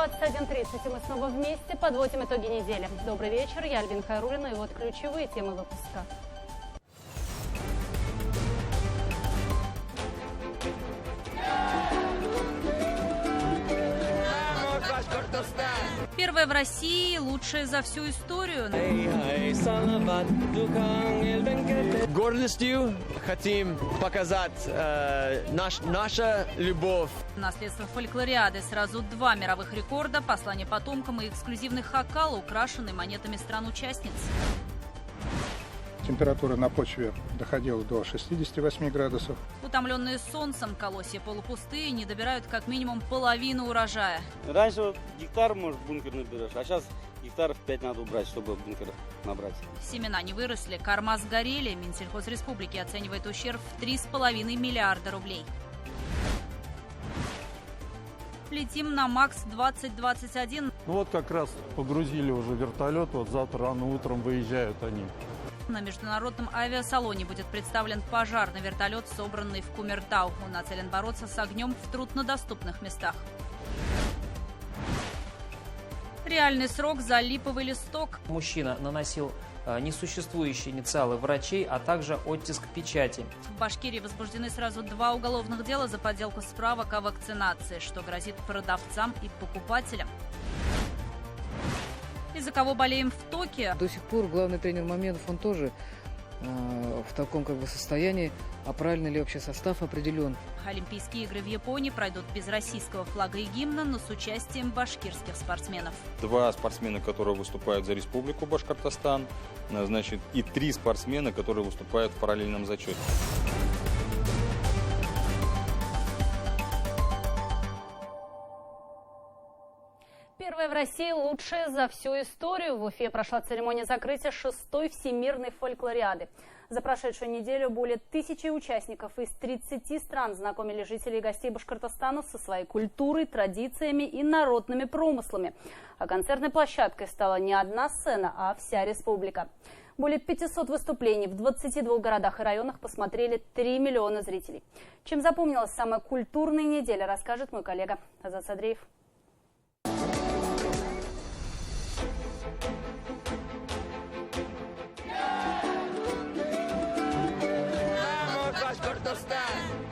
21:30, и мы снова вместе подводим итоги недели. Добрый вечер, я Альбин Хайруллина, и вот ключевые темы выпуска. Первая в России, лучшая за всю историю. Гордостью хотим показать наша любовь. Наследство фольклориады. Сразу 2 мировых рекорда, послание потомкам и эксклюзивный хакал, украшенный монетами стран-участниц. Температура на почве доходила до 68 градусов. Утомленные солнцем, колосья полупустые, не добирают как минимум половину урожая. Раньше гектар, может, бункер наберешь, а сейчас гектаров 5 надо убрать, чтобы бункер набрать. Семена не выросли, корма сгорели. Минсельхозреспублики оценивает ущерб в 3,5 миллиарда рублей. Летим на МАКС-2021. Ну вот как раз погрузили уже вертолет, вот завтра рано утром выезжают они. На международном авиасалоне будет представлен пожарный вертолет, собранный в Кумертау. Он нацелен бороться с огнем в труднодоступных местах. Реальный срок за липовый листок. Мужчина наносил несуществующие инициалы врачей, а также оттиск печати. В Башкирии возбуждены сразу 2 уголовных дела за подделку справок о вакцинации, что грозит продавцам и покупателям. Из-за кого болеем в Токио? До сих пор главный тренер Мамедов, он тоже в таком состоянии, а правильно ли вообще состав определен. Олимпийские игры в Японии пройдут без российского флага и гимна, но с участием башкирских спортсменов. 2 спортсмена, которые выступают за Республику Башкортостан, и 3 спортсмена, которые выступают в параллельном зачете. Первая в России, лучшая за всю историю. В Уфе прошла церемония закрытия 6-й Всемирной фольклориады. За прошедшую неделю более 1000 участников из 30 стран знакомили жителей и гостей Башкортостана со своей культурой, традициями и народными промыслами. А концертной площадкой стала не одна сцена, а вся республика. Более 500 выступлений в 22 городах и районах посмотрели 3 миллиона зрителей. Чем запомнилась самая культурная неделя, расскажет мой коллега Азат Садреев.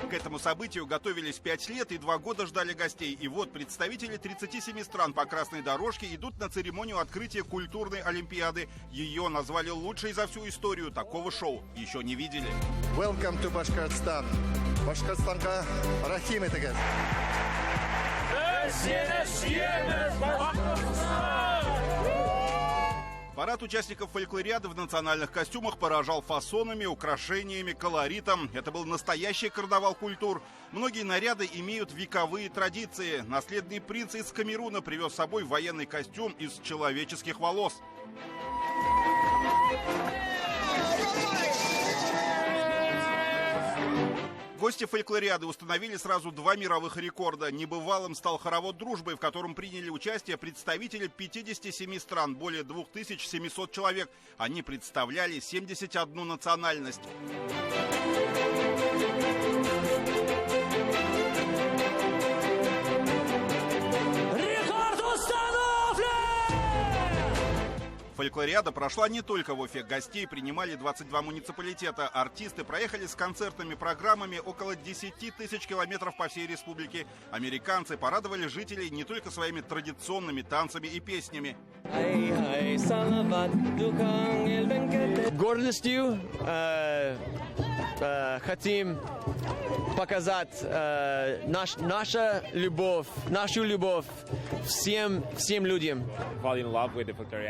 К этому событию готовились 5 лет и 2 года ждали гостей. И вот представители 37 стран по красной дорожке идут на церемонию открытия культурной олимпиады. Ее назвали лучшей за всю историю. Такого шоу еще не видели. Welcome to Башкортостан. Башкортостанга рахим этегез. Парад участников фольклориады в национальных костюмах поражал фасонами, украшениями, колоритом. Это был настоящий карнавал культур. Многие наряды имеют вековые традиции. Наследный принц из Камеруна привез с собой военный костюм из человеческих волос. Гости фольклориады установили сразу 2 мировых рекорда. Небывалым стал хоровод дружбы, в котором приняли участие представители 57 стран, более 2700 человек. Они представляли 71 национальность. Фольклориада прошла не только в Уфе. Гостей принимали 22 муниципалитета. Артисты проехали с концертными программами около 10 тысяч километров по всей республике. Американцы порадовали жителей не только своими традиционными танцами и песнями. Гордостью хотим показать нашу любовь всем людям.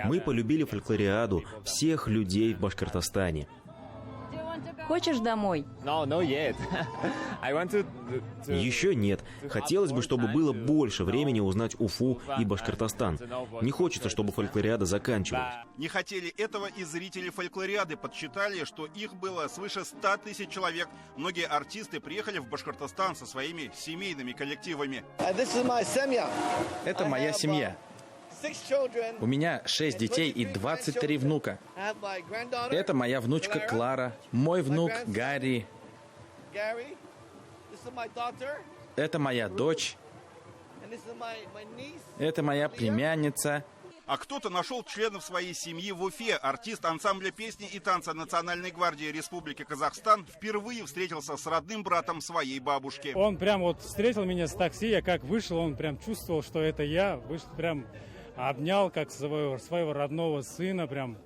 Мы полюбили фольклориаду, всех людей в Башкортостане. Хочешь домой? Еще нет. Хотелось бы, чтобы было больше времени узнать Уфу и Башкортостан. Не хочется, чтобы фольклориада заканчивалась. Не хотели этого и зрители фольклориады. Подсчитали, что их было свыше 100 тысяч человек. Многие артисты приехали в Башкортостан со своими семейными коллективами. Это моя семья. У меня 6 детей и 23 внука. Это моя внучка Клара, мой внук Гарри. Это моя дочь. Это моя племянница. А кто-то нашел членов своей семьи в Уфе. Артист ансамбля песни и танца Национальной гвардии Республики Казахстан впервые встретился с родным братом своей бабушки. Он прям вот встретил меня с такси, я как вышел, он прям чувствовал, что это я. Вышел, прям обнял как своего родного сына. Прям.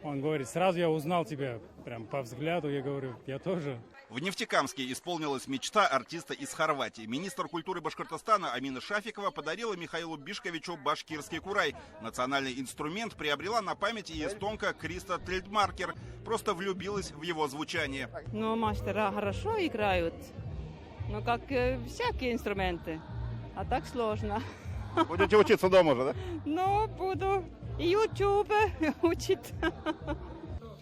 Он говорит, сразу я узнал тебя, прям по взгляду, я говорю, я тоже. В Нефтекамске исполнилась мечта артиста из Хорватии. Министр культуры Башкортостана Амина Шафикова подарила Михаилу Бишковичу башкирский курай. Национальный инструмент приобрела на память и эстонка Криста Тельдмаркер. Просто влюбилась в его звучание. Ну, мастера хорошо играют, ну, как всякие инструменты, а так сложно. Будете учиться дома уже, да? Ну, буду. YouTube учит.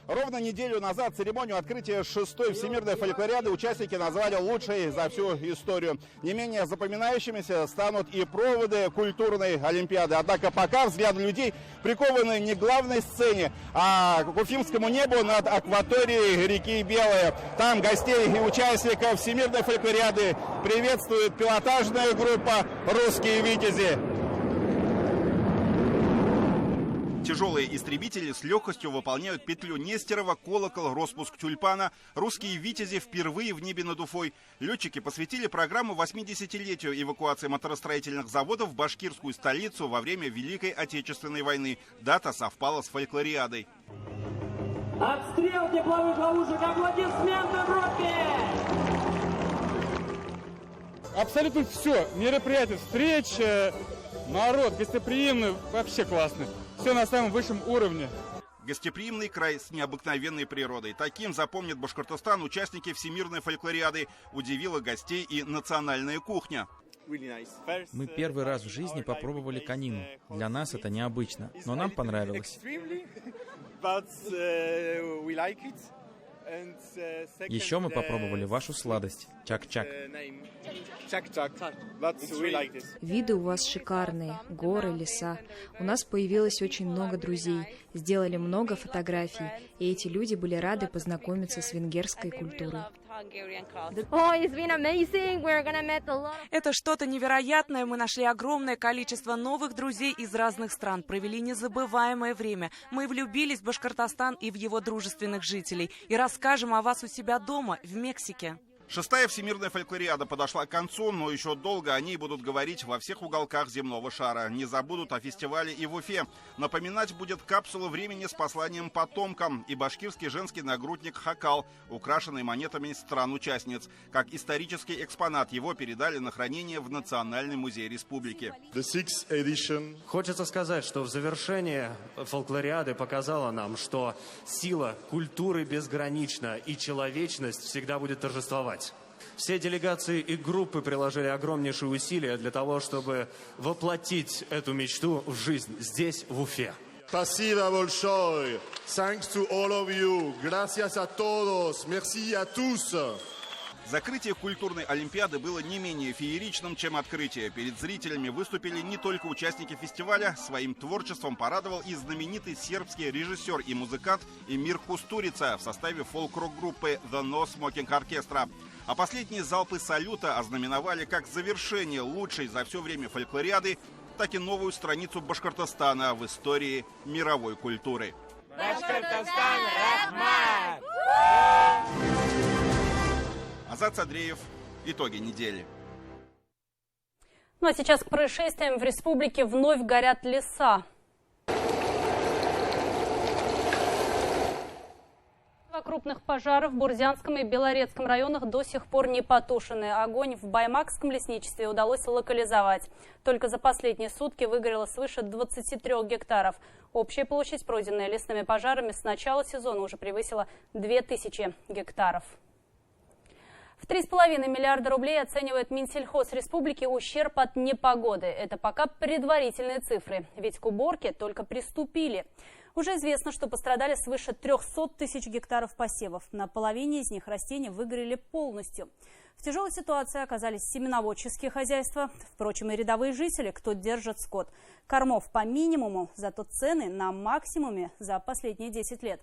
Ровно неделю назад церемонию открытия 6-й Всемирной фольклориады участники назвали лучшей за всю историю. Не менее запоминающимися станут и проводы культурной олимпиады. Однако пока взгляды людей прикованы не к главной сцене, а к уфимскому небу над акваторией реки Белая. Там гостей и участников Всемирной фольклориады приветствует пилотажная группа «Русские витязи». Тяжелые истребители с легкостью выполняют петлю Нестерова, колокол, распуск тюльпана. Русские витязи впервые в небе над Уфой. Летчики посвятили программу 80-летию эвакуации моторостроительных заводов в башкирскую столицу во время Великой Отечественной войны. Дата совпала с фольклориадой. Отстрел тепловых ловушек, аплодисменты группе! Абсолютно все. Мероприятия, встреча, народ гостеприимный, вообще классный. Все на самом высшем уровне. Гостеприимный край с необыкновенной природой. Таким запомнит Башкортостан участники Всемирной фольклориады. Удивила гостей и национальная кухня. Мы первый раз в жизни попробовали конину. Для нас это необычно, но нам понравилось. Еще мы попробовали вашу сладость – чак-чак. Виды у вас шикарные, горы, леса. У нас появилось очень много друзей, сделали много фотографий, и эти люди были рады познакомиться с венгерской культурой. Это что-то невероятное. Мы нашли огромное количество новых друзей из разных стран, провели незабываемое время. Мы влюбились в Башкортостан и в его дружественных жителей. И расскажем о вас у себя дома, в Мексике. 6-я Всемирная фольклориада подошла к концу, но еще долго о ней будут говорить во всех уголках земного шара. Не забудут о фестивале и в Уфе. Напоминать будет капсула времени с посланием потомкам и башкирский женский нагрудник «Хакал», украшенный монетами стран-участниц. Как исторический экспонат его передали на хранение в Национальный музей республики. Хочется сказать, что в завершении фольклориады показала нам, что сила культуры безгранична и человечность всегда будет торжествовать. Все делегации и группы приложили огромнейшие усилия для того, чтобы воплотить эту мечту в жизнь здесь, в Уфе. Спасибо большое. Thanks to all of you. Gracias a todos. Merci a tous. Закрытие культурной олимпиады было не менее фееричным, чем открытие. Перед зрителями выступили не только участники фестиваля. Своим творчеством порадовал и знаменитый сербский режиссер и музыкант Эмир Кустурица в составе фолк-рок-группы The No Smoking Orchestra. А последние залпы салюта ознаменовали как завершение лучшей за все время фольклориады, так и новую страницу Башкортостана в истории мировой культуры. Башкортостан Рахмат! Азат Садреев. Итоги недели. Ну а сейчас к происшествиям. В республике вновь горят леса. Два крупных пожара в Бурзянском и Белорецком районах до сих пор не потушены. Огонь в Баймакском лесничестве удалось локализовать. Только за последние сутки выгорело свыше 23 гектаров. Общая площадь, пройденная лесными пожарами, с начала сезона уже превысила 2000 гектаров. В 3,5 миллиарда рублей оценивает Минсельхоз Республики ущерб от непогоды. Это пока предварительные цифры, ведь к уборке только приступили. Уже известно, что пострадали свыше 300 тысяч гектаров посевов. На половине из них растения выгорели полностью. В тяжелой ситуации оказались семеноводческие хозяйства, впрочем, и рядовые жители, кто держит скот. Кормов по минимуму, зато цены на максимуме за последние 10 лет.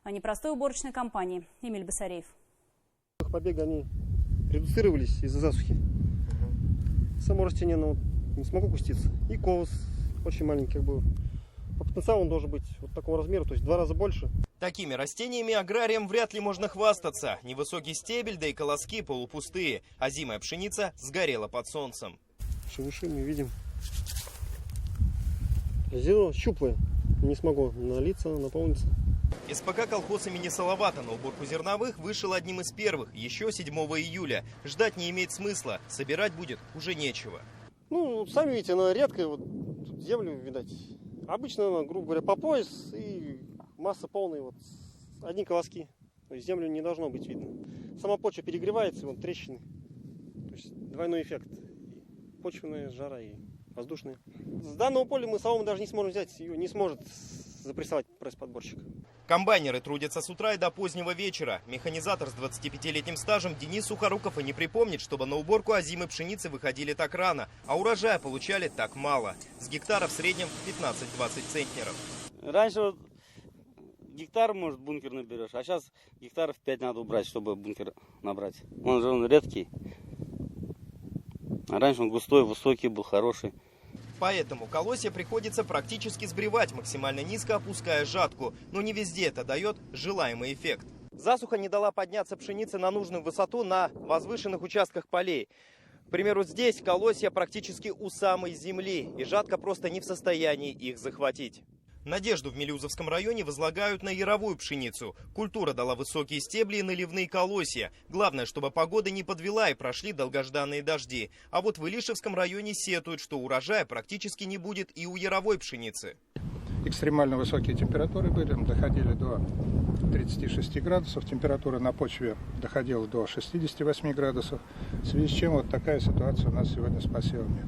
О непростой уборочной кампании. Эмиль Басареев. Побега они редуцировались из-за засухи. Само растение не смогу пуститься. И колос очень маленький, как бы. По потенциалу он должен быть вот такого размера, то есть в 2 раза больше. Такими растениями аграриям вряд ли можно хвастаться. Невысокий стебель, да и колоски полупустые. Озимая пшеница сгорела под солнцем. Шелуши мы видим. Зерно щуплое. Не смогу налиться, наполниться. СПК «Колхоз» имени Салавата на уборку зерновых вышел одним из первых, еще 7 июля. Ждать не имеет смысла, собирать будет уже нечего. Ну, сами видите, она редкая, вот тут землю, видать. Обычно она, грубо говоря, по пояс и масса полная, вот одни колоски. То есть землю не должно быть видно. Сама почва перегревается, и вон трещины. То есть двойной эффект. Почвенная жара и воздушная. С данного поля мы солому даже не сможем взять, ее не сможет запрессовать пресс-подборщик. Комбайнеры трудятся с утра и до позднего вечера. Механизатор с 25-летним стажем Денис Сухоруков и не припомнит, чтобы на уборку озимой пшеницы выходили так рано, а урожая получали так мало. С гектара в среднем 15-20 центнеров. Раньше вот гектар, может, бункер наберешь, а сейчас гектаров 5 надо убрать, чтобы бункер набрать. Он редкий. А раньше он густой, высокий был, хороший. Поэтому колосья приходится практически сбривать, максимально низко опуская жатку. Но не везде это дает желаемый эффект. Засуха не дала подняться пшенице на нужную высоту на возвышенных участках полей. К примеру, здесь колосья практически у самой земли, и жатка просто не в состоянии их захватить. Надежду в Мелюзовском районе возлагают на яровую пшеницу. Культура дала высокие стебли и наливные колосья. Главное, чтобы погода не подвела и прошли долгожданные дожди. А вот в Илишевском районе сетуют, что урожая практически не будет и у яровой пшеницы. Экстремально высокие температуры были, доходили до 36 градусов. Температура на почве доходила до 68 градусов. В связи с чем вот такая ситуация у нас сегодня с посевами.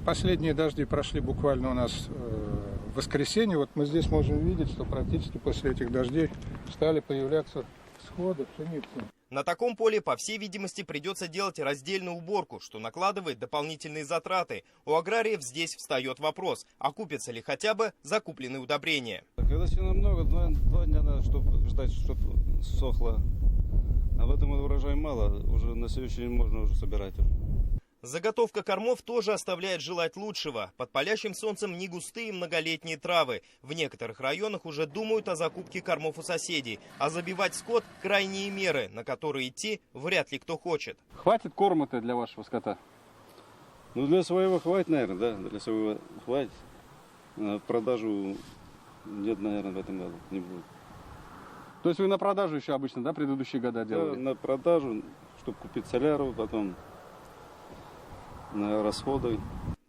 Последние дожди прошли буквально у нас в воскресенье. Вот мы здесь можем видеть, что практически после этих дождей стали появляться всходы пшеницы. На таком поле, по всей видимости, придется делать раздельную уборку, что накладывает дополнительные затраты. У аграриев здесь встает вопрос, окупятся ли хотя бы закупленные удобрения. Когда сена много, 2 дня надо, чтобы ждать, чтобы сохло. А в этом урожая мало, уже на следующий день можно уже собирать. Заготовка кормов тоже оставляет желать лучшего. Под палящим солнцем не густые многолетние травы. В некоторых районах уже думают о закупке кормов у соседей. А забивать скот – крайние меры, на которые идти вряд ли кто хочет. Хватит корма-то для вашего скота? Ну, для своего хватит, наверное, да. Для своего хватит. В продажу нет, наверное, в этом году не будет. То есть вы на продажу еще обычно, да, предыдущие года делали? Да, на продажу, чтобы купить соляру, потом на расходы.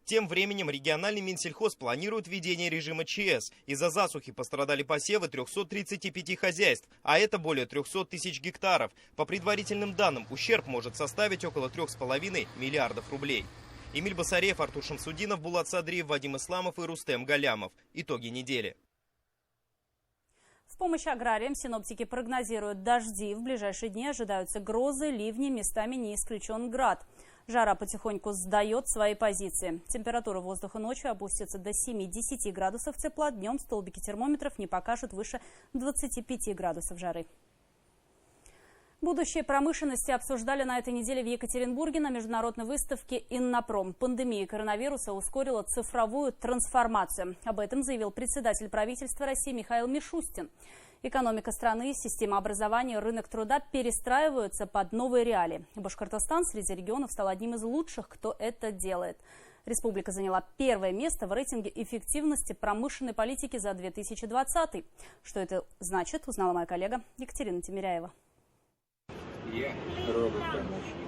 Тем временем региональный Минсельхоз планирует введение режима ЧС. Из-за засухи пострадали посевы 335 хозяйств, а это более 300 тысяч гектаров. По предварительным данным, ущерб может составить около 3,5 миллиардов рублей. Эмиль Басареев, Артур Шамсудинов, Булат Садриев, Вадим Исламов и Рустем Галямов. Итоги недели. В помощь аграриям синоптики прогнозируют дожди. В ближайшие дни ожидаются грозы, ливни, местами не исключен град. Жара потихоньку сдает свои позиции. Температура воздуха ночью опустится до 7-10 градусов тепла. Днем столбики термометров не покажут выше 25 градусов жары. Будущее промышленности обсуждали на этой неделе в Екатеринбурге на международной выставке «Иннопром». Пандемия коронавируса ускорила цифровую трансформацию. Об этом заявил председатель правительства России Михаил Мишустин. Экономика страны, система образования, рынок труда перестраиваются под новые реалии. Башкортостан среди регионов стал одним из лучших, кто это делает. Республика заняла первое место в рейтинге эффективности промышленной политики за 2020. Что это значит, узнала моя коллега Екатерина Тимиряева. Я робот-помощник.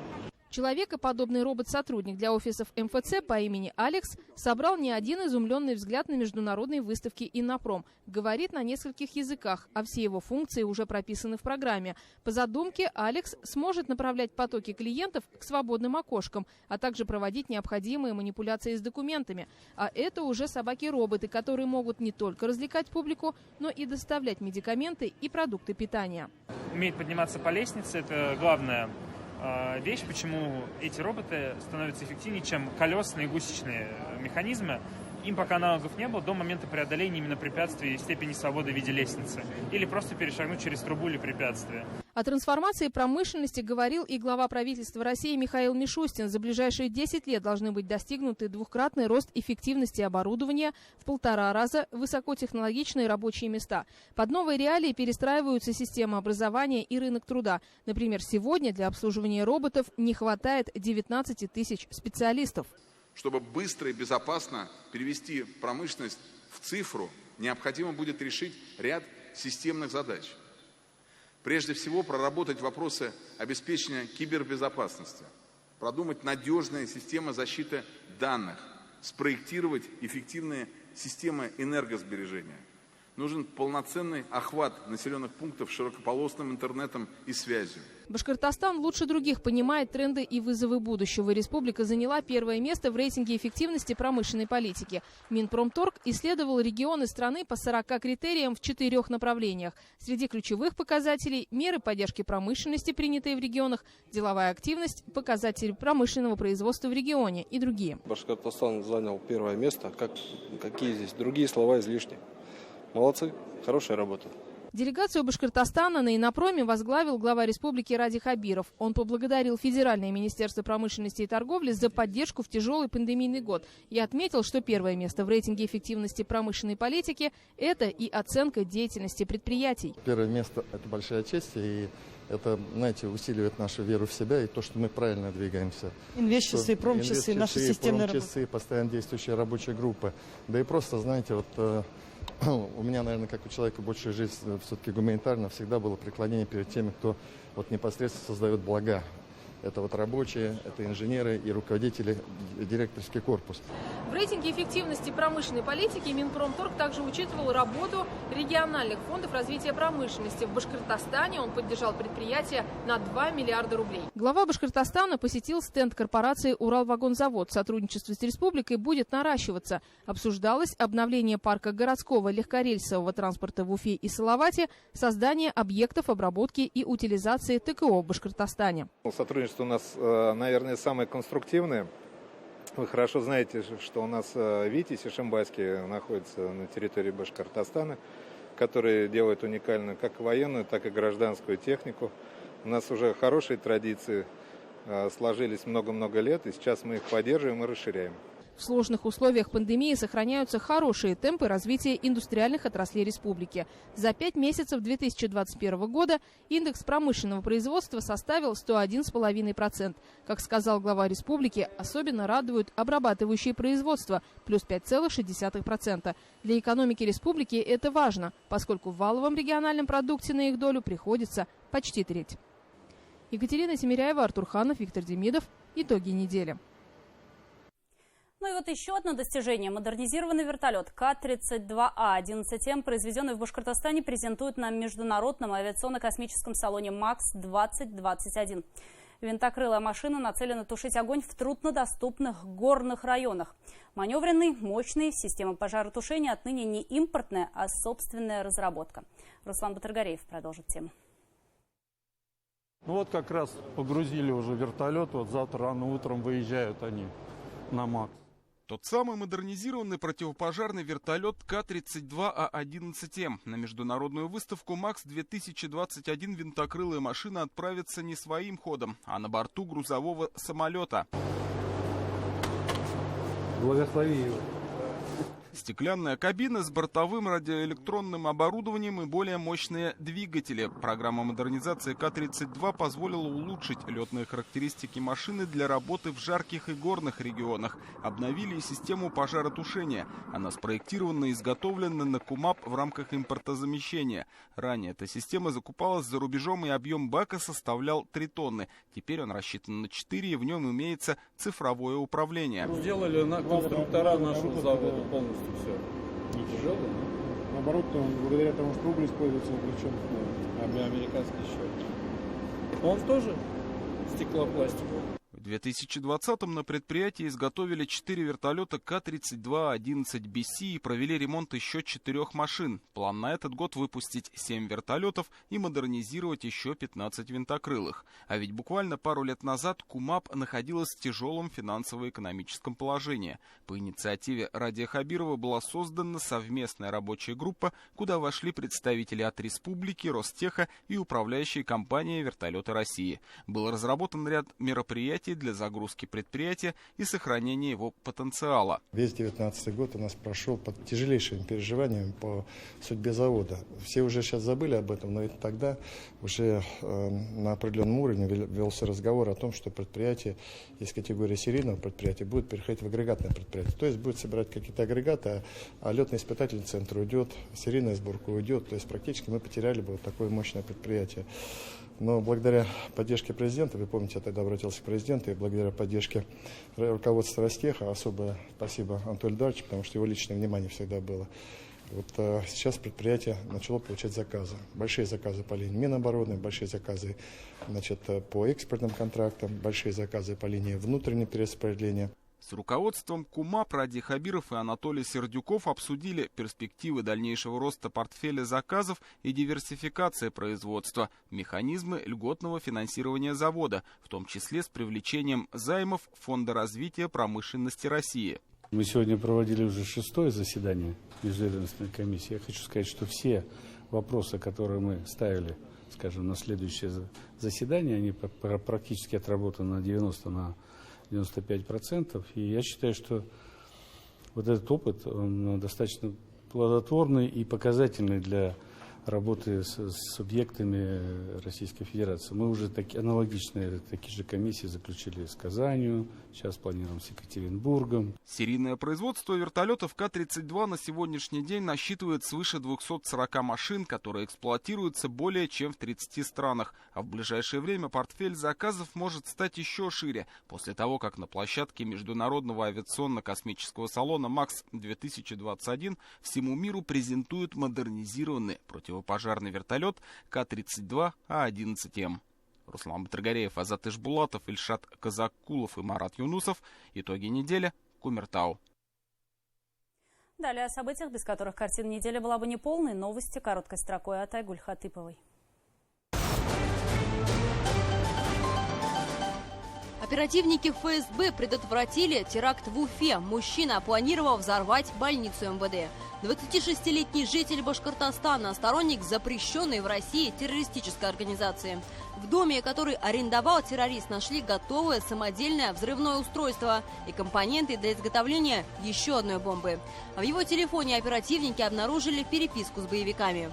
Человекоподобный робот-сотрудник для офисов МФЦ по имени Алекс собрал не один изумленный взгляд на международной выставке «Иннопром». Говорит на нескольких языках, а все его функции уже прописаны в программе. По задумке, Алекс сможет направлять потоки клиентов к свободным окошкам, а также проводить необходимые манипуляции с документами. А это уже собаки-роботы, которые могут не только развлекать публику, но и доставлять медикаменты и продукты питания. Умеет подниматься по лестнице – это главное. Вещь, почему эти роботы становятся эффективнее, чем колесные и гусечные механизмы. им пока аналогов не было до момента преодоления именно препятствий и степени свободы в виде лестницы. Или просто перешагнуть через трубу или препятствие. О трансформации промышленности говорил и глава правительства России Михаил Мишустин. За ближайшие 10 лет должны быть достигнуты двукратный рост эффективности оборудования, в 1,5 раза высокотехнологичные рабочие места. Под новые реалии перестраиваются система образования и рынок труда. Например, сегодня для обслуживания роботов не хватает 19 тысяч специалистов. Чтобы быстро и безопасно перевести промышленность в цифру, необходимо будет решить ряд системных задач. Прежде всего, проработать вопросы обеспечения кибербезопасности, продумать надежные системы защиты данных, спроектировать эффективные системы энергосбережения. Нужен полноценный охват населенных пунктов широкополосным интернетом и связью. Башкортостан лучше других понимает тренды и вызовы будущего. Республика заняла 1-е место в рейтинге эффективности промышленной политики. Минпромторг исследовал регионы страны по 40 критериям в 4 направлениях. Среди ключевых показателей – меры поддержки промышленности, принятые в регионах, деловая активность, показатели промышленного производства в регионе и другие. Башкортостан занял 1-е место. Какие здесь другие слова излишни? Молодцы, хорошая работа. Делегацию Башкортостана на Иннопроме возглавил глава республики Ради Хабиров. Он поблагодарил Федеральное министерство промышленности и торговли за поддержку в тяжелый пандемийный год и отметил, что 1-е место в рейтинге эффективности промышленной политики – это и оценка деятельности предприятий. 1-е место – это большая честь, и это, знаете, усиливает нашу веру в себя и то, что мы правильно двигаемся. Инвестчасы, промчасы, наши системные работы. Постоянно действующая рабочая группа. Да и просто, знаете, вот... У меня, наверное, как у человека, большая жизнь все-таки гуманитарная, всегда было преклонение перед теми, кто вот непосредственно создает блага. Это вот рабочие, это инженеры и руководители, директорский корпус. В рейтинге эффективности промышленной политики Минпромторг также учитывал работу региональных фондов развития промышленности. В Башкортостане он поддержал предприятия на 2 миллиарда рублей. Глава Башкортостана посетил стенд корпорации «Уралвагонзавод». Сотрудничество с республикой будет наращиваться. Обсуждалось обновление парка городского легкорельсового транспорта в Уфе и Салавате, создание объектов обработки и утилизации ТКО в Башкортостане. Сотрудничество у нас, наверное, самое конструктивное. Вы хорошо знаете, что у нас ВИТИС Ишимбайский находится на территории Башкортостана, который делает уникальную как военную, так и гражданскую технику. У нас уже хорошие традиции сложились много-много лет, и сейчас мы их поддерживаем и расширяем. В сложных условиях пандемии сохраняются хорошие темпы развития индустриальных отраслей республики. За 5 месяцев 2021 года индекс промышленного производства составил 101,5%. Как сказал глава республики, особенно радуют обрабатывающие производства – плюс 5,6%. Для экономики республики это важно, поскольку в валовом региональном продукте на их долю приходится почти треть. Екатерина Семиряева, Артур Ханов, Виктор Демидов. Итоги недели. Ну и вот еще одно достижение. Модернизированный вертолет К-32А-11М, произведенный в Башкортостане, презентуют на международном авиационно-космическом салоне МАКС-2021. Винтокрылая машина нацелена тушить огонь в труднодоступных горных районах. Маневренный, мощный, система пожаротушения отныне не импортная, а собственная разработка. Руслан Батыргареев продолжит тему. Ну вот как раз погрузили уже вертолет, вот завтра рано утром выезжают они на МАКС. Тот самый модернизированный противопожарный вертолет К-32А-11М. На международную выставку МАКС-2021 винтокрылая машина отправится не своим ходом, а на борту грузового самолета. Благослови его. Стеклянная кабина с бортовым радиоэлектронным оборудованием и более мощные двигатели. Программа модернизации К-32 позволила улучшить летные характеристики машины для работы в жарких и горных регионах. Обновили и систему пожаротушения. Она спроектирована и изготовлена на КУМАП в рамках импортозамещения. Ранее эта система закупалась за рубежом, и объем бака составлял 3 тонны. Теперь он рассчитан на 4, и в нем имеется цифровое управление. Сделали на конструктора нашего завода полностью. Все. Не тяжелый, да? Наоборот, он, благодаря тому, что уголь используется, облегчен. Американский счет. Он тоже стеклопластик. В 2020-м на предприятии изготовили 4 вертолета К-32-11BC и провели ремонт еще 4 машин. План на этот год выпустить 7 вертолетов и модернизировать еще 15 винтокрылых. А ведь буквально пару лет назад КУМАП находилась в тяжелом финансово-экономическом положении. По инициативе Радия Хабирова была создана совместная рабочая группа, куда вошли представители от республики, Ростеха и управляющей компании «Вертолеты России». Был разработан ряд мероприятий для загрузки предприятия и сохранения его потенциала. Весь 2019 год у нас прошел под тяжелейшими переживаниями по судьбе завода. Все уже сейчас забыли об этом, но ведь тогда уже на определенном уровне велся разговор о том, что предприятие из категории серийного предприятия будет переходить в агрегатное предприятие. То есть будет собирать какие-то агрегаты, а летно-испытательный центр уйдет, серийная сборка уйдет. То есть практически мы потеряли бы вот такое мощное предприятие. Но благодаря поддержке президента, вы помните, я тогда обратился к президенту, и благодаря поддержке руководства Ростеха, особое спасибо Анатолию Эдуардовичу, потому что его личное внимание всегда было. Вот сейчас предприятие начало получать заказы. Большие заказы по линии Минобороны, большие заказы по экспортным контрактам, большие заказы по линии внутреннего перераспределения. С руководством КУМАП Радий Хабиров и Анатолий Сердюков обсудили перспективы дальнейшего роста портфеля заказов и диверсификации производства, механизмы льготного финансирования завода, в том числе с привлечением займов Фонда развития промышленности России. Мы сегодня проводили уже 6-е заседание межведомственной комиссии. Я хочу сказать, что все вопросы, которые мы ставили, скажем, на следующее заседание, они практически отработаны на 95%. И я считаю, что вот этот опыт, он достаточно плодотворный и показательный для работы с субъектами Российской Федерации. Мы уже аналогичные такие же комиссии заключили с Казанью, сейчас планируем с Екатеринбургом. Серийное производство вертолетов К-32 на сегодняшний день насчитывает свыше 240 машин, которые эксплуатируются более чем в 30 странах. А в ближайшее время портфель заказов может стать еще шире, после того, как на площадке Международного авиационно-космического салона МАКС-2021 всему миру презентуют модернизированный противопожарный вертолет К-32А11М. Руслан Батыргареев, Азат Ишбулатов, Ильшат Казакулов и Марат Юнусов. Итоги недели. Кумертау. Далее о событиях, без которых картина недели была бы неполной. Новости короткой строкой от Айгуль Хатыповой. Оперативники ФСБ предотвратили теракт в Уфе. Мужчина планировал взорвать больницу МВД. 26-летний житель Башкортостана, сторонник запрещенной в России террористической организации. В доме, который арендовал террорист, нашли готовое самодельное взрывное устройство и компоненты для изготовления еще одной бомбы. В его телефоне оперативники обнаружили переписку с боевиками.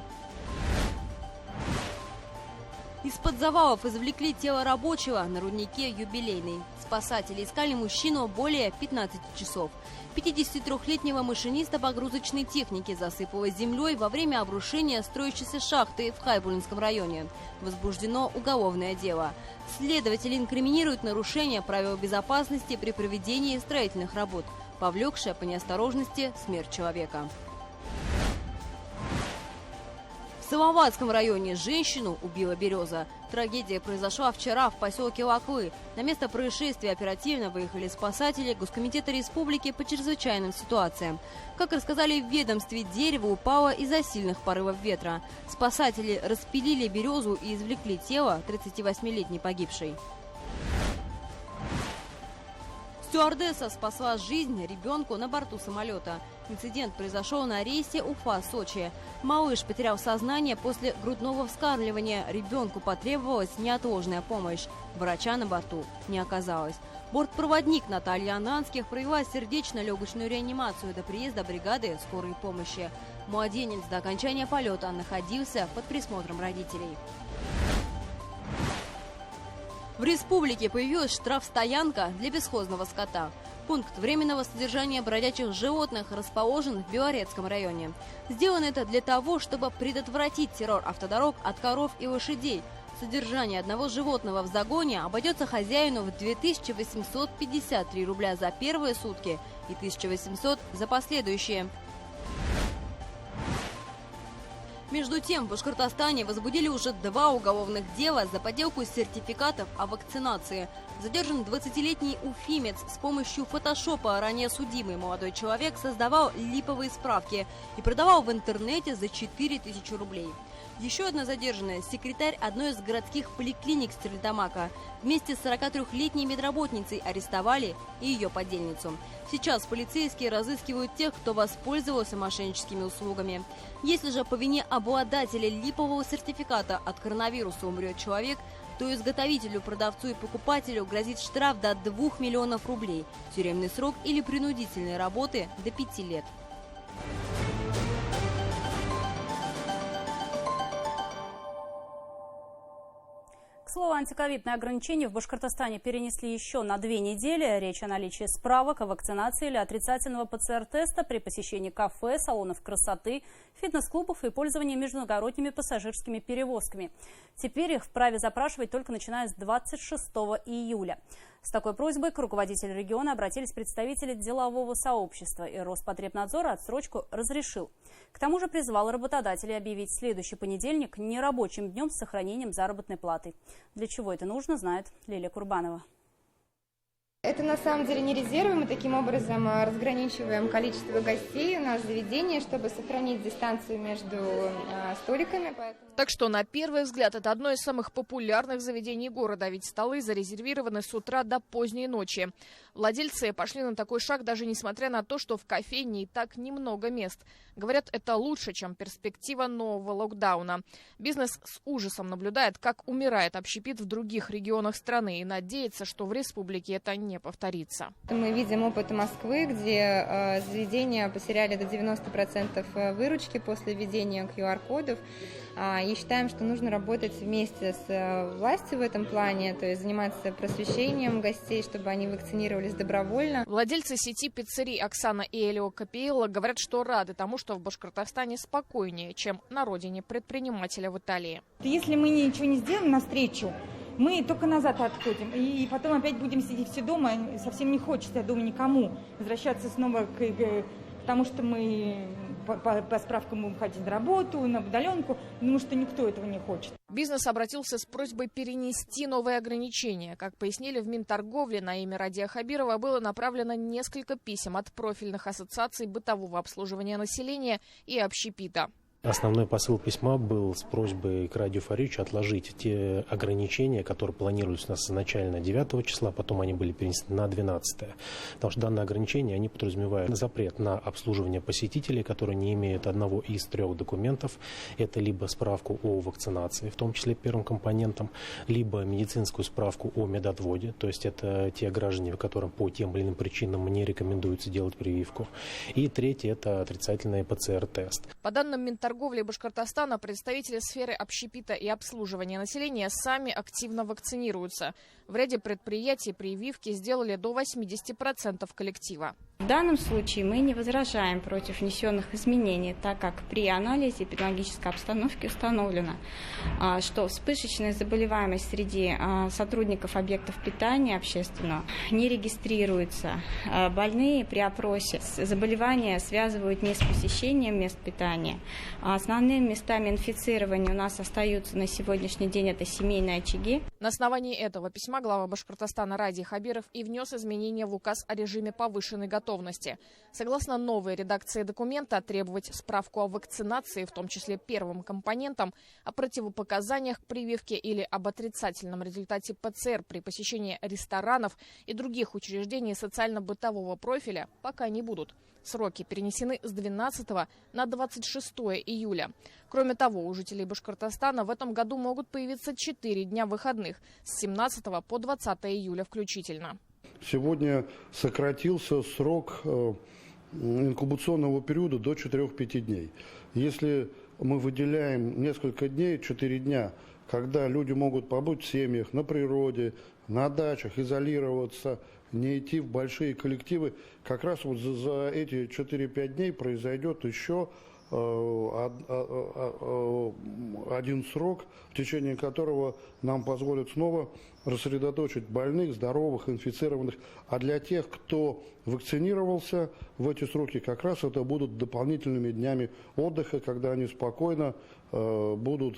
Из-под завалов извлекли тело рабочего на руднике Юбилейный. Спасатели искали мужчину более 15 часов. 53-летнего машиниста погрузочной техники засыпало землей во время обрушения строящейся шахты в Хайбулинском районе. Возбуждено уголовное дело. Следователи инкриминируют нарушение правил безопасности при проведении строительных работ, повлекшее по неосторожности смерть человека. В Салаватском районе женщину убила береза. Трагедия произошла вчера в поселке Лаклы. На место происшествия оперативно выехали спасатели Госкомитета Республики по чрезвычайным ситуациям. Как рассказали в ведомстве, дерево упало из-за сильных порывов ветра. Спасатели распилили березу и извлекли тело 38-летней погибшей. Стюардесса спасла жизнь ребенку на борту самолета. Инцидент произошел на рейсе Уфа-Сочи. Малыш потерял сознание после грудного вскармливания. Ребенку потребовалась неотложная помощь. Врача на борту не оказалось. Бортпроводник Наталья Ананских провела сердечно-легочную реанимацию до приезда бригады скорой помощи. Младенец до окончания полета находился под присмотром родителей. В республике появилась штрафстоянка для бесхозного скота. Пункт временного содержания бродячих животных расположен в Белорецком районе. Сделано это для того, чтобы предотвратить террор автодорог от коров и лошадей. Содержание одного животного в загоне обойдется хозяину в 2853 рубля за первые сутки и 1800 за последующие. Между тем, в Башкортостане возбудили уже 2 уголовных дела за подделку сертификатов о вакцинации. Задержан 20-летний уфимец. С помощью фотошопа ранее судимый молодой человек создавал липовые справки и продавал в интернете за 4000 рублей. Еще одна задержанная – секретарь одной из городских поликлиник Стерлитамака. Вместе с 43-летней медработницей арестовали и ее подельницу. Сейчас полицейские разыскивают тех, кто воспользовался мошенническими услугами. Если же по вине обладателя липового сертификата от коронавируса умрет человек, то изготовителю, продавцу и покупателю грозит штраф до 2 миллионов рублей, тюремный срок или принудительные работы до 5 лет. К слову, антиковидные ограничения в Башкортостане перенесли еще на 2 недели. Речь о наличии справок о вакцинации или отрицательного ПЦР-теста при посещении кафе, салонов красоты, фитнес-клубов и пользовании международными пассажирскими перевозками. Теперь их вправе запрашивать только начиная с 26 июля. С такой просьбой к руководителю региона обратились представители делового сообщества, и Роспотребнадзор отсрочку разрешил. К тому же призвал работодателей объявить следующий понедельник нерабочим днем с сохранением заработной платы. Для чего это нужно, знает Лилия Курбанова. Это на самом деле не резервы, мы таким образом разграничиваем количество гостей у нас в заведении, чтобы сохранить дистанцию между столиками. Так что на первый взгляд это одно из самых популярных заведений города, ведь столы зарезервированы с утра до поздней ночи. Владельцы пошли на такой шаг даже несмотря на то, что в кофейне и так немного мест. Говорят, это лучше, чем перспектива нового локдауна. Бизнес с ужасом наблюдает, как умирает общепит в других регионах страны, и надеется, что в республике это не повторится. Мы видим опыт Москвы, где заведения потеряли до 90% выручки после введения QR-кодов. И считаем, что нужно работать вместе с властью в этом плане, то есть заниматься просвещением гостей, чтобы они вакцинировались добровольно. Владельцы сети пиццерий Оксана и Элио Капиэлло говорят, что рады тому, что в Башкортостане спокойнее, чем на родине предпринимателя в Италии. Если мы ничего не сделаем навстречу, мы только назад отходим. И потом опять будем сидеть все дома. Совсем не хочется, я думаю, никому возвращаться снова к тому, что мы по справкам будем ходить на работу, на удаленку. Думаю, что никто этого не хочет. Бизнес обратился с просьбой перенести новые ограничения. Как пояснили в Минторговле, на имя Радия Хабирова было направлено несколько писем от профильных ассоциаций бытового обслуживания населения и общепита. Основной посыл письма был с просьбой к Радию Фаридовичу отложить те ограничения, которые планировались у нас изначально 9 числа, потом они были перенесены на 12. Потому что данные ограничения, они подразумевают запрет на обслуживание посетителей, которые не имеют одного из 3 документов. Это либо справку о вакцинации, в том числе первым компонентом, либо медицинскую справку о медотводе, то есть это те граждане, которым по тем или иным причинам не рекомендуется делать прививку. И третье – это отрицательный ПЦР-тест. По данным Минторговли Башкортостана, представители сферы общепита и обслуживания населения сами активно вакцинируются. В ряде предприятий прививки сделали до 80% коллектива. В данном случае мы не возражаем против внесенных изменений, так как при анализе эпидемиологической обстановки установлено, что вспышечная заболеваемость среди сотрудников объектов питания общественного не регистрируется. Больные при опросе заболевания связывают не с посещением мест питания. Основными местами инфицирования у нас остаются на сегодняшний день это семейные очаги. На основании этого письма глава Башкортостана Радий Хабиров и внес изменения в указ о режиме повышенной готовности. Согласно новой редакции документа, требовать справку о вакцинации, в том числе первым компонентом, о противопоказаниях к прививке или об отрицательном результате ПЦР при посещении ресторанов и других учреждений социально-бытового профиля пока не будут. Сроки перенесены с 12 на 26 июля. Кроме того, у жителей Башкортостана в этом году могут появиться 4 дня выходных с 17 по 20 июля включительно. Сегодня сократился срок инкубационного периода до 4-5 дней. Если мы выделяем несколько дней, 4 дня, когда люди могут побыть в семьях, на природе, на дачах, изолироваться, не идти в большие коллективы, как раз вот за эти 4-5 дней произойдет еще один срок, в течение которого нам позволят снова рассредоточить больных, здоровых, инфицированных. А для тех, кто вакцинировался в эти сроки, как раз это будут дополнительными днями отдыха, когда они спокойно будут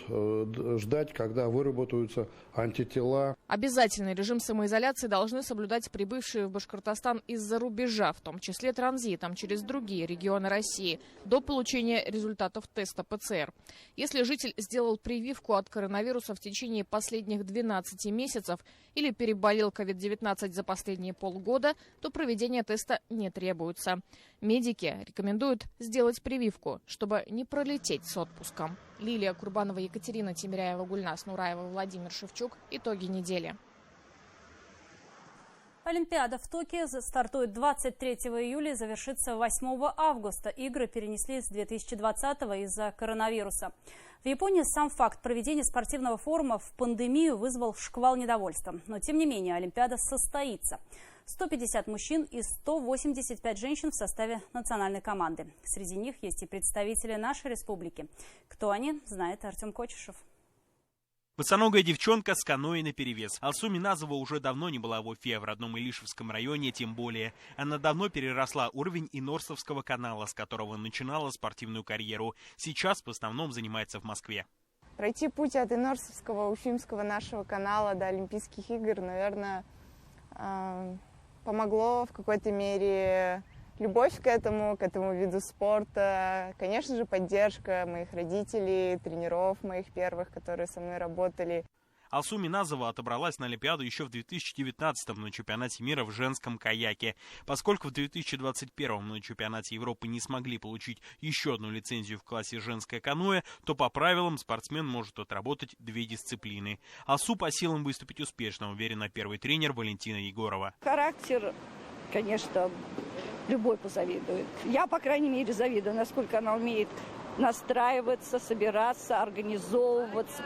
ждать, когда выработаются антитела. Обязательный режим самоизоляции должны соблюдать прибывшие в Башкортостан из-за рубежа, в том числе транзитом через другие регионы России, до получения результатов теста ПЦР. Если житель сделал прививку от коронавируса в течение последних 12 месяцев или переболел COVID-19 за последние полгода, то проведение теста не требуется. Медики рекомендуют сделать прививку, чтобы не пролететь с отпуском. Лилия Курбанова, Екатерина Тимиряева, Гульнас Нураева, Владимир Шевчук. Итоги недели. Олимпиада в Токио стартует 23 июля и завершится 8 августа. Игры перенесли с 2020-го из-за коронавируса. В Японии сам факт проведения спортивного форума в пандемию вызвал шквал недовольства. Но тем не менее Олимпиада состоится. 150 мужчин и 185 женщин в составе национальной команды. Среди них есть и представители нашей республики. Кто они, знает Артем Кочешев. Босоногая девчонка с каноэ наперевес. Алсу Миназова уже давно не была в Уфе, в родном Илишевском районе тем более. Она давно переросла уровень Инорсовского канала, с которого начинала спортивную карьеру. Сейчас в основном занимается в Москве. Пройти путь от Инорсовского, Уфимского нашего канала до Олимпийских игр, наверное, помогло в какой-то мере любовь к этому виду спорта, конечно же, поддержка моих родителей, тренеров моих первых, которые со мной работали. Алсу Миназова отобралась на Олимпиаду еще в 2019-м на чемпионате мира в женском каяке. Поскольку в 2021-м на чемпионате Европы не смогли получить еще одну лицензию в классе женское каноэ, то по правилам спортсмен может отработать 2 дисциплины. Алсу по силам выступить успешно, уверена первый тренер Валентина Егорова. Характер, конечно, любой позавидует. Я, по крайней мере, завидую, насколько она умеет настраиваться, собираться, организовываться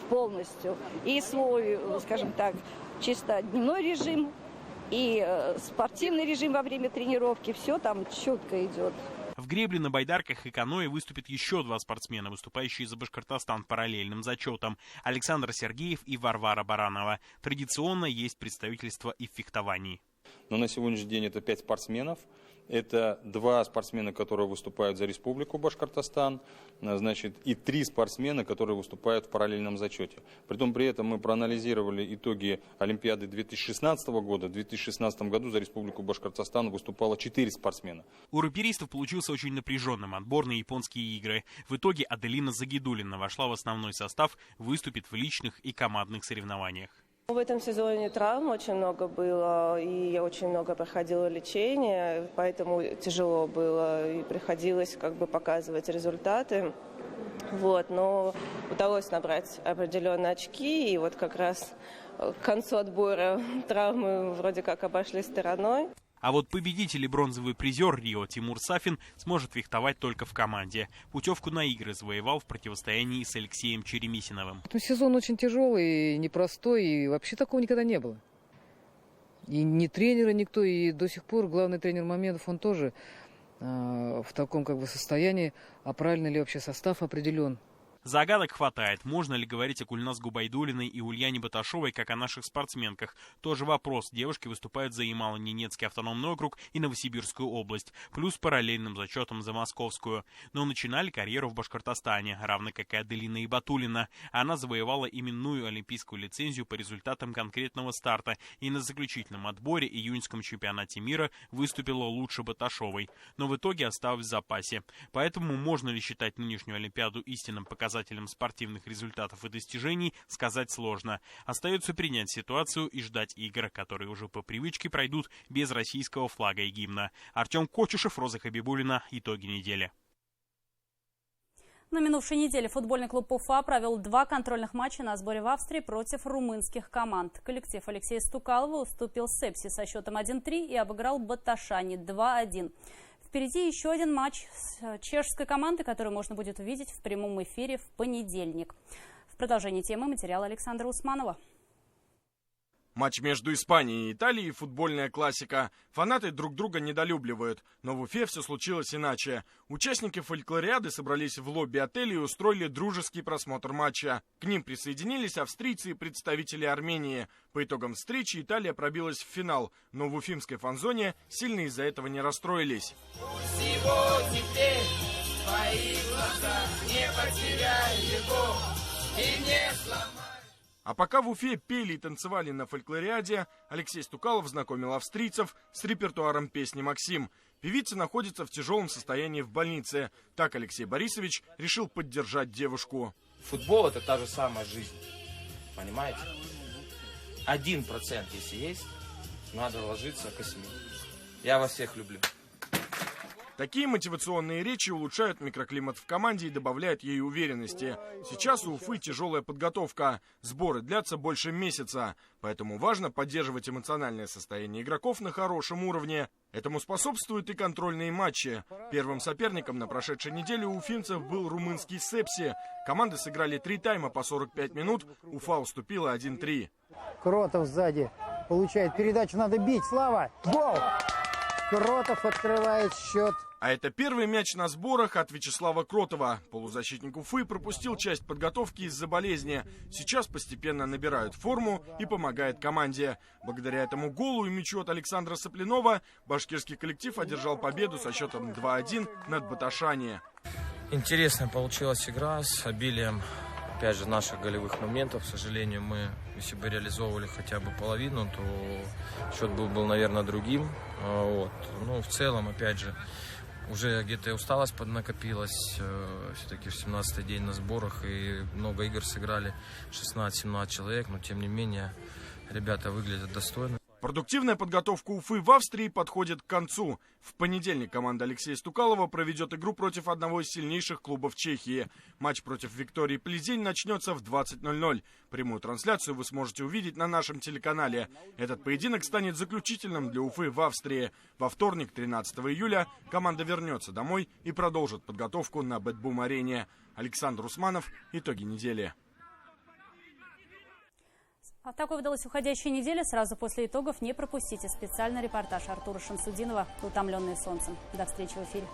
полностью. И свой, скажем так, чисто дневной режим, и спортивный режим во время тренировки. Все там четко идет. В гребле, на байдарках и каноэ выступят еще 2 спортсмена, выступающие за Башкортостан параллельным зачетом. Александр Сергеев и Варвара Баранова. Традиционно есть представительство и в фехтовании. Но на сегодняшний день это 5 спортсменов. Это 2 спортсмена, которые выступают за Республику Башкортостан, значит, и 3 спортсмена, которые выступают в параллельном зачете. При этом мы проанализировали итоги Олимпиады 2016 года. В 2016 году за Республику Башкортостан выступало 4 спортсмена. У рэперистов получился очень напряженным отбор на японские игры. В итоге Аделина Загидуллина вошла в основной состав, выступит в личных и командных соревнованиях. В этом сезоне травм очень много было, и я очень много проходила лечение, поэтому тяжело было, и приходилось показывать результаты. Но удалось набрать определенные очки, и как раз к концу отбора травмы вроде как обошли стороной. А вот победитель и бронзовый призер Рио Тимур Сафин сможет фехтовать только в команде. Путевку на игры завоевал в противостоянии с Алексеем Черемисиновым. Сезон очень тяжелый, непростой, и вообще такого никогда не было. И ни тренера никто, и до сих пор главный тренер Мамедов, он тоже в таком состоянии, а правильно ли вообще состав определен. Загадок хватает. Можно ли говорить о Гульнас Губайдуллиной и Ульяне Баташовой, как о наших спортсменках? Тоже вопрос. Девушки выступают за Ямало-Ненецкий автономный округ и Новосибирскую область, плюс параллельным зачетом за Московскую. Но начинали карьеру в Башкортостане, равно как и Аделина Ибатуллина. Она завоевала именную олимпийскую лицензию по результатам конкретного старта и на заключительном отборе июньском чемпионате мира выступила лучше Баташовой, но в итоге осталась в запасе. Поэтому можно ли считать нынешнюю Олимпиаду истинным показателем спортивных результатов и достижений, сказать сложно. Остается принять ситуацию и ждать игр, которые уже по привычке пройдут без российского флага и гимна. Артем Кочешев, Роза Хабибуллина. Итоги недели. На минувшей неделе футбольный клуб Уфа провел 2 контрольных матча на сборе в Австрии против румынских команд. Коллектив Алексея Стукалова уступил Сепси со счетом 1-3 и обыграл Баташани 2-1. Впереди еще один матч с чешской командой, которую можно будет увидеть в прямом эфире в понедельник. В продолжении темы материала Александра Усманова. Матч между Испанией и Италией – футбольная классика. Фанаты друг друга недолюбливают. Но в Уфе все случилось иначе. Участники фольклориады собрались в лобби отеля и устроили дружеский просмотр матча. К ним присоединились австрийцы и представители Армении. По итогам встречи Италия пробилась в финал, но в уфимской фан-зоне сильно из-за этого не расстроились. Теперь в твоих глазах не потеряй его и не сломай. А пока в Уфе пели и танцевали на фольклориаде, Алексей Стукалов знакомил австрийцев с репертуаром песни «Максим». Певица находится в тяжелом состоянии в больнице. Так Алексей Борисович решил поддержать девушку. Футбол – это та же самая жизнь. Понимаете? 1%, если есть, надо ложиться косьми. Я вас всех люблю. Такие мотивационные речи улучшают микроклимат в команде и добавляют ей уверенности. Сейчас у Уфы тяжелая подготовка. Сборы длятся больше месяца. Поэтому важно поддерживать эмоциональное состояние игроков на хорошем уровне. Этому способствуют и контрольные матчи. Первым соперником на прошедшей неделе у уфимцев был румынский Сепси. Команды сыграли 3 тайма по 45 минут. Уфа уступила 1-3. Кротов сзади получает передачу. Надо бить. Слава! Гол! Кротов открывает счет. А это первый мяч на сборах от Вячеслава Кротова. Полузащитник Уфы пропустил часть подготовки из-за болезни. Сейчас постепенно набирают форму и помогает команде. Благодаря этому голу и мячу от Александра Соплянова башкирский коллектив одержал победу со счетом 2-1 над Баташани. Интересная получилась игра с обилием, опять же, наших голевых моментов. К сожалению, мы, если бы реализовывали хотя бы половину, то счет был, наверное, другим. Ну, в целом, опять же, уже где-то и усталость поднакопилась. Все-таки 17-й день на сборах, и много игр сыграли, 16-17 человек, но тем не менее ребята выглядят достойно. Продуктивная подготовка Уфы в Австрии подходит к концу. В понедельник команда Алексея Стукалова проведет игру против одного из сильнейших клубов Чехии. Матч против Виктории Плезень начнется в 20:00. Прямую трансляцию вы сможете увидеть на нашем телеканале. Этот поединок станет заключительным для Уфы в Австрии. Во вторник, 13 июля, команда вернется домой и продолжит подготовку на Бэтбум-арене. Александр Усманов. Итоги недели. А такой выдалась уходящая неделя. Сразу после итогов не пропустите специальный репортаж Артура Шамсудинова «Утомленные солнцем». До встречи в эфире.